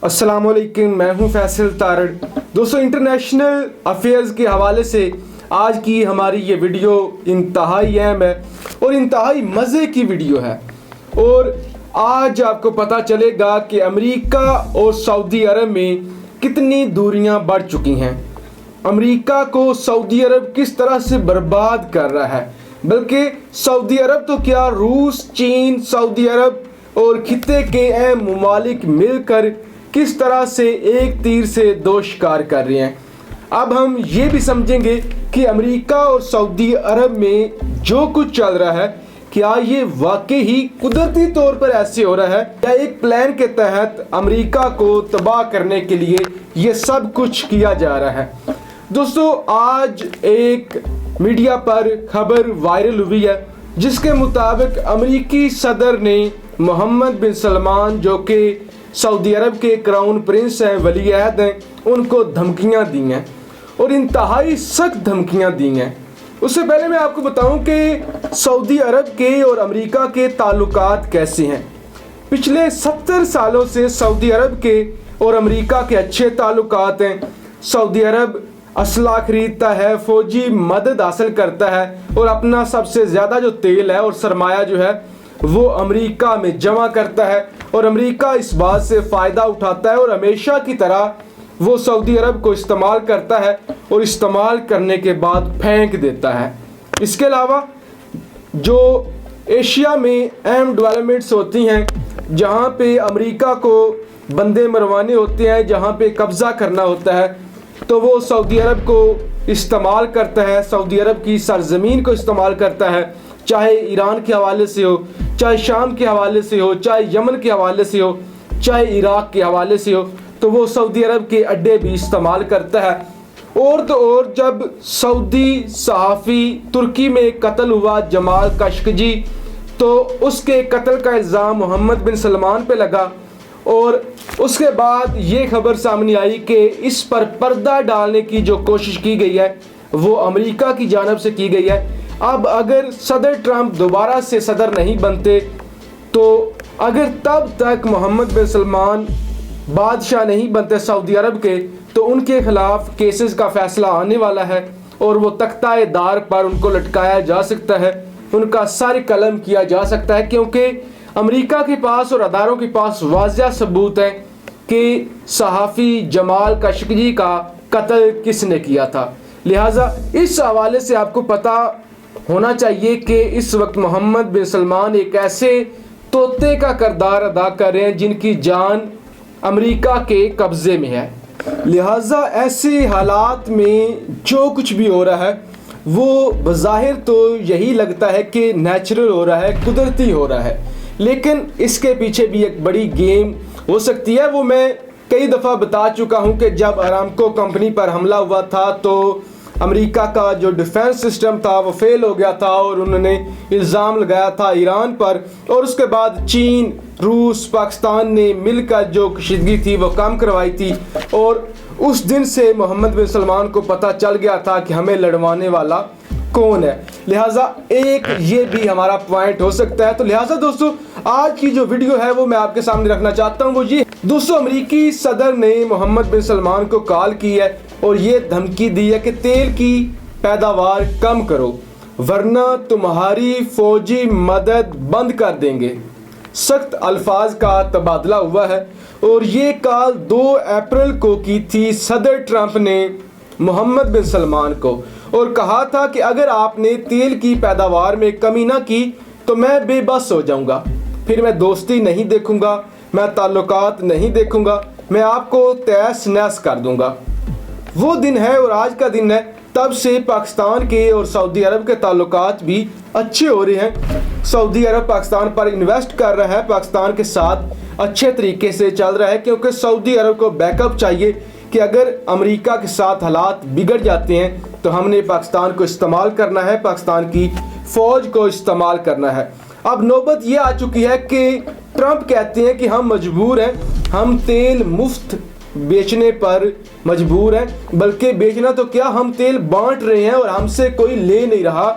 अस्सलाम वालेकुम, मैं हूं फैसल तारड़। दोस्तों, इंटरनेशनल अफेयर्स के हवाले से आज की हमारी ये वीडियो इंतहाई अहम है और इंतहाई मज़े की वीडियो है। और आज आपको पता चलेगा कि अमेरिका और सऊदी अरब में कितनी दूरियां बढ़ चुकी हैं। अमेरिका को सऊदी अरब किस तरह से बर्बाद कर रहा है, बल्कि सऊदी अरब तो क्या, रूस, चीन, सऊदी अरब और खित्ते के अहम ममालिक मिलकर किस तरह से एक तीर से दो शिकार कर रहे हैं। अब हम ये भी समझेंगे कि अमेरिका और सऊदी अरब में जो कुछ चल रहा है, क्या ये वाकई ही कुदरती तौर पर ऐसे हो रहा है या एक प्लान के तहत अमेरिका को तबाह करने के लिए ये सब कुछ किया जा रहा है। दोस्तों, आज एक मीडिया पर खबर वायरल हुई है जिसके मुताबिक अमेरिकी सदर ने मोहम्मद बिन सलमान, जो कि सऊदी अरब के क्राउन प्रिंस हैं, वली अहद हैं, उनको धमकियां दी हैं और इंतहाई सख्त धमकियां दी हैं। उससे पहले मैं आपको बताऊं कि सऊदी अरब के और अमेरिका के ताल्लुकात कैसे हैं। पिछले 70 सालों से सऊदी अरब के और अमेरिका के अच्छे ताल्लुकात हैं। सऊदी अरब असला खरीदता है, फौजी मदद हासिल करता है और अपना सबसे ज़्यादा जो तेल है और सरमाया जो है वो अमेरिका में जमा करता है और अमेरिका इस बात से फ़ायदा उठाता है और हमेशा की तरह वो सऊदी अरब को इस्तेमाल करता है और इस्तेमाल करने के बाद फेंक देता है। इसके अलावा जो एशिया में अहम डेवलपमेंट्स होती हैं, जहाँ पे अमेरिका को बंदे मरवाने होते हैं, जहाँ पे कब्ज़ा करना होता है, तो वो सऊदी अरब को इस्तेमाल करता है, सऊदी अरब की सरजमीन को इस्तेमाल करता है, चाहे ईरान के हवाले से हो, चाहे शाम के हवाले से हो, चाहे यमन के हवाले से हो, चाहे इराक़ के हवाले से हो, तो वो सऊदी अरब के अड्डे भी इस्तेमाल करता है। और तो और, जब सऊदी सहाफ़ी तुर्की में कत्ल हुआ जमाल खशोगी, तो उसके कत्ल का इल्ज़ाम मोहम्मद बिन सलमान पे लगा और उसके बाद ये खबर सामने आई कि इस पर पर्दा डालने की जो कोशिश की गई है वो अमेरिका की जानिब से की गई है। अब अगर सदर ट्रंप दोबारा से सदर नहीं बनते, तो अगर तब तक मोहम्मद बिन सलमान बादशाह नहीं बनते सऊदी अरब के, तो उनके ख़िलाफ़ केसेस का फ़ैसला आने वाला है और वो तख्ता दार पर उनको लटकाया जा सकता है, उनका सर कलम किया जा सकता है, क्योंकि अमेरिका के पास और अदारों के पास वाज़िह सबूत है कि सहाफ़ी जमाल खशोगी का कत्ल किसने किया था। लिहाजा इस हवाले से आपको पता होना चाहिए कि इस वक्त मोहम्मद बिन सलमान एक ऐसे तोते का किरदार अदा कर रहे हैं जिनकी जान अमेरिका के कब्ज़े में है। लिहाजा ऐसे हालात में जो कुछ भी हो रहा है वो बज़ाहिर तो यही लगता है कि नेचुरल हो रहा है, कुदरती हो रहा है, लेकिन इसके पीछे भी एक बड़ी गेम हो सकती है। वो मैं कई दफ़ा बता चुका हूँ कि जब अरामको कंपनी पर हमला हुआ था तो अमेरिका का जो डिफेंस सिस्टम था वो फेल हो गया था और उन्होंने इल्ज़ाम लगाया था ईरान पर, और उसके बाद चीन, रूस, पाकिस्तान ने मिलकर जो कशीदगी थी वो कम करवाई थी। और उस दिन से मोहम्मद बिन सलमान को पता चल गया था कि हमें लड़वाने वाला कौन है। लिहाजा एक ये भी हमारा पॉइंट हो सकता है। तो लिहाजा दोस्तों, आज की जो वीडियो है वो मैं आपके सामने रखना चाहता हूँ वो ये। दोस्तों, अमेरिकी सदर ने मोहम्मद बिन सलमान को कॉल की है और ये धमकी दी है कि तेल की पैदावार कम करो वरना तुम्हारी फौजी मदद बंद कर देंगे। सख्त अल्फाज का तबादला हुआ है और ये कॉल 2 अप्रैल को की थी सदर ट्रंप ने मोहम्मद बिन सलमान को, और कहा था कि अगर आपने तेल की पैदावार में कमी ना की तो मैं बेबस हो जाऊंगा, फिर मैं दोस्ती नहीं देखूंगा, मैं ताल्लुकात नहीं देखूंगा, मैं आपको तहस नहस कर दूंगा। वो दिन है और आज का दिन है। तब से पाकिस्तान के और सऊदी अरब के ताल्लुकात भी अच्छे हो रहे हैं। सऊदी अरब पाकिस्तान पर इन्वेस्ट कर रहा है, पाकिस्तान के साथ अच्छे तरीके से चल रहा है, क्योंकि सऊदी अरब को बैकअप चाहिए कि अगर अमेरिका के साथ हालात बिगड़ जाते हैं तो हमने पाकिस्तान को इस्तेमाल करना है, पाकिस्तान की फ़ौज को इस्तेमाल करना है। अब नौबत ये आ चुकी है कि ट्रंप कहते हैं कि हम मजबूर हैं, हम तेल मुफ्त बेचने पर मजबूर हैं, बल्कि बेचना तो क्या, हम तेल बांट रहे हैं और हमसे कोई ले नहीं रहा।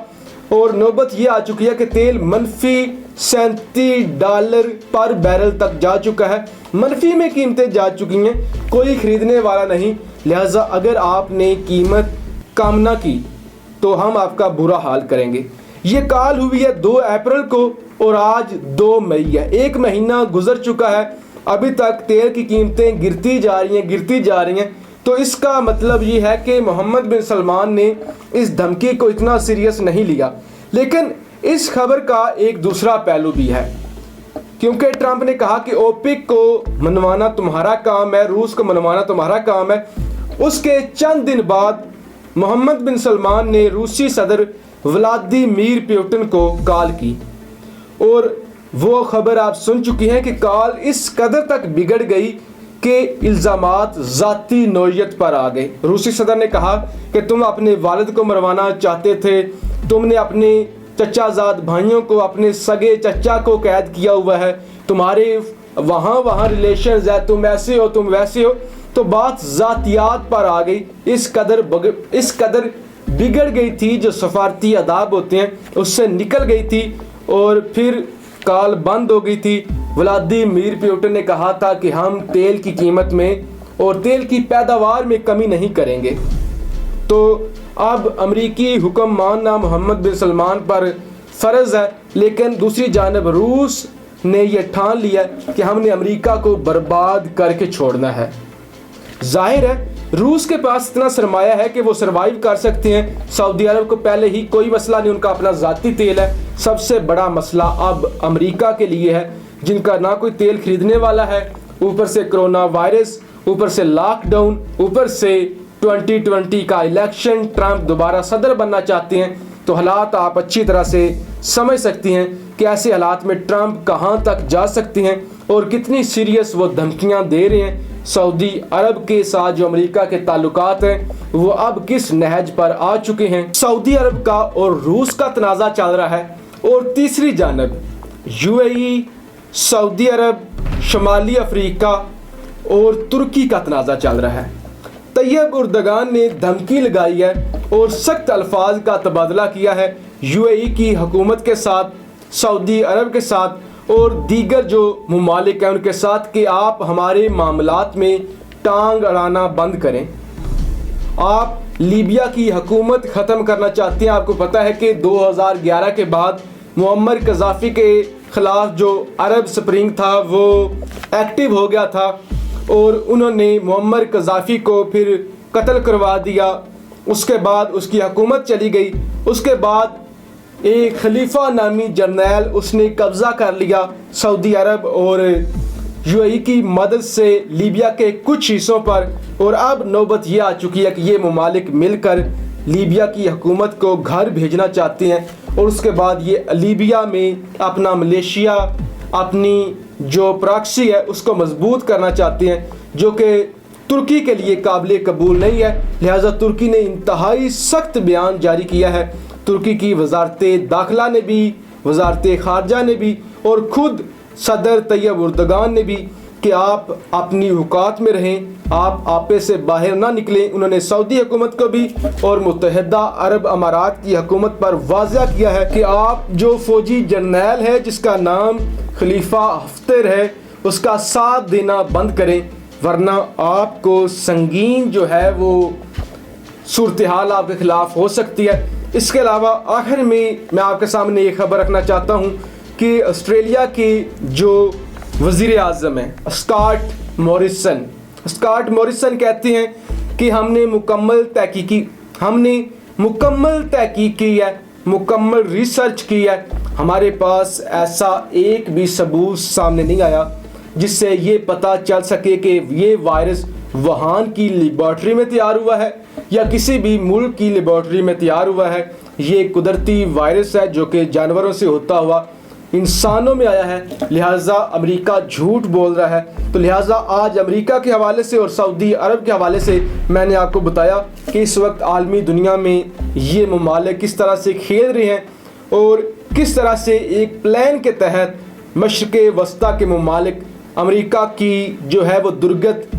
और नौबत ये आ चुकी है कि तेल -37 डॉलर पर बैरल तक जा चुका है मनफी में कीमतें जा चुकी हैं, कोई ख़रीदने वाला नहीं। लिहाजा अगर आपने कीमत कम ना की तो हम आपका बुरा हाल करेंगे। ये कॉल हुई है 2 अप्रैल को और आज 2 मई है। 1 महीना गुजर चुका है, अभी तक तेल की कीमतें गिरती जा रही हैं। तो इसका मतलब ये है कि मोहम्मद बिन सलमान ने इस धमकी को इतना सीरियस नहीं लिया। लेकिन इस खबर का एक दूसरा पहलू भी है, क्योंकि ट्रंप ने कहा कि ओपेक को मनवाना तुम्हारा काम है, रूस को मनवाना तुम्हारा काम है। उसके चंद दिन बाद मोहम्मद बिन सलमान ने रूसी सदर व्लादिमीर पुतिन को कॉल की और वो खबर आप सुन चुकी हैं कि कॉल इस कदर तक बिगड़ गई कि इल्ज़ामात ज़ाती नौयत पर आ गए। रूसी सदर ने कहा कि तुम अपने वालिद को मरवाना चाहते थे, तुमने अपने चचाजाद भाइयों को, अपने सगे चचा को कैद किया हुआ है, तुम्हारे वहाँ रिलेशंस है, तुम ऐसे हो, तुम वैसे हो। तो बात ज़ातियात पर आ गई। इस कदर बिगड़ गई थी, जो सफारती अदाब होते हैं उससे निकल गई थी और फिर कॉल बंद हो गई थी। व्लादिमीर पुतिन ने कहा था कि हम तेल की कीमत में और तेल की पैदावार में कमी नहीं करेंगे। तो अब अमरीकी हुक्म मानना मोहम्मद बिन सलमान पर फ़र्ज़ है, लेकिन दूसरी जानब रूस ने यह ठान लिया कि हमने अमरीका को बर्बाद करके छोड़ना है। जाहिर है रूस के पास इतना सरमाया है कि वो सरवाइव कर सकते हैं। सऊदी अरब को पहले ही कोई मसला नहीं, उनका अपना ज़ाती तेल है। सबसे बड़ा मसला अब अमेरिका के लिए है, जिनका ना कोई तेल खरीदने वाला है, ऊपर से कोरोना वायरस, ऊपर से लॉकडाउन, ऊपर से 2020 का इलेक्शन, ट्रंप दोबारा सदर बनना चाहते हैं। तो हालात आप अच्छी तरह से समझ सकती हैं कि ऐसे हालात में ट्रंप कहाँ तक जा सकते हैं और कितनी सीरियस वो धमकियाँ दे रहे हैं। सऊदी अरब के साथ जो अमेरिका के ताल्लुकात हैं वो अब किस नहज पर आ चुके हैं। सऊदी अरब का और रूस का तनाज़ा चल रहा है और तीसरी जानब यूएई, सऊदी अरब, शुमाली अफ्रीका और तुर्की का तनाज़ा चल रहा है। तैयब उर्दगान ने धमकी लगाई है और सख्त अल्फाज का तबादला किया है यूएई की हुकूमत के साथ, सऊदी अरब के साथ और दीगर जो मुमालिक हैं उनके साथ कि आप हमारे मामलात में टांग अड़ाना बंद करें। आप लीबिया की हुकूमत ख़त्म करना चाहते हैं। आपको पता है कि 2011 के बाद मुअम्मर कज़ाफ़ी के ख़िलाफ़ जो अरब स्प्रिंग था वो एक्टिव हो गया था और उन्होंने मुअम्मर कज़ाफ़ी को फिर कत्ल करवा दिया। उसके बाद उसकी हुकूमत चली गई। उसके बाद एक खलीफा नामी जर्नैल उसने कब्ज़ा कर लिया सऊदी अरब और यूएई की मदद से लीबिया के कुछ हिस्सों पर, और अब नौबत यह आ चुकी है कि ये ममालिक मिलकर लीबिया की हुकूमत को घर भेजना चाहते हैं और उसके बाद ये लीबिया में अपना मलेशिया, अपनी जो प्रॉक्सी है उसको मजबूत करना चाहते हैं, जो कि तुर्की के लिए काबिल कबूल नहीं है। लिहाजा तुर्की ने इंतहाई सख्त बयान जारी किया है। तुर्की की वजारत दाखिला ने भी, वजारत ख़ारजा ने भी और ख़ुद सदर तैयब उर्दगान ने भी कि आप अपनी औकात में रहें, आप आपे से बाहर ना निकलें। उन्होंने सऊदी हुकूमत को भी और मुत्तहिदा अरब अमारात की हुकूमत पर वाज़ा किया है कि आप जो फ़ौजी जर्नैल है जिसका नाम खलीफा हफ्तर है उसका साथ देना बंद करें, वरना आपको संगीन जो है वो सूरत हाल आपके ख़िलाफ़ हो सकती है। इसके अलावा आखिर में मैं आपके सामने ये खबर रखना चाहता हूँ कि ऑस्ट्रेलिया के जो वज़ीर आज़म हैं स्कॉट मॉरिसन कहते हैं कि हमने मुकम्मल तहकीक की है, मुकम्मल रिसर्च की है, हमारे पास ऐसा एक भी सबूत सामने नहीं आया जिससे ये पता चल सके कि ये वायरस वुहान की लेबॉर्ट्री में तैयार हुआ है या किसी भी मुल्क की लेबॉर्ट्री में तैयार हुआ है। ये कुदरती वायरस है जो कि जानवरों से होता हुआ इंसानों में आया है। लिहाजा अमेरिका झूठ बोल रहा है। तो लिहाजा आज अमेरिका के हवाले से और सऊदी अरब के हवाले से मैंने आपको बताया कि इस वक्त आलमी दुनिया में ये ममालिक किस तरह से खेल रहे हैं और किस तरह से एक प्लान के तहत मशरिक़ वस्ता के ममालिक अमेरिका की जो है वो दुर्गत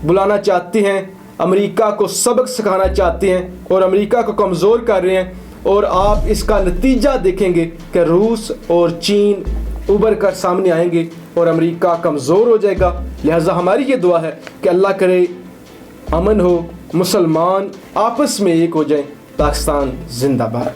बुलाना चाहते हैं, अमेरिका को सबक सिखाना चाहते हैं और अमेरिका को कमज़ोर कर रहे हैं। और आप इसका नतीजा देखेंगे कि रूस और चीन उभर कर सामने आएंगे और अमेरिका कमज़ोर हो जाएगा। लिहाजा हमारी ये दुआ है कि अल्लाह करे अमन हो, मुसलमान आपस में एक हो जाएं। पाकिस्तान जिंदाबाद।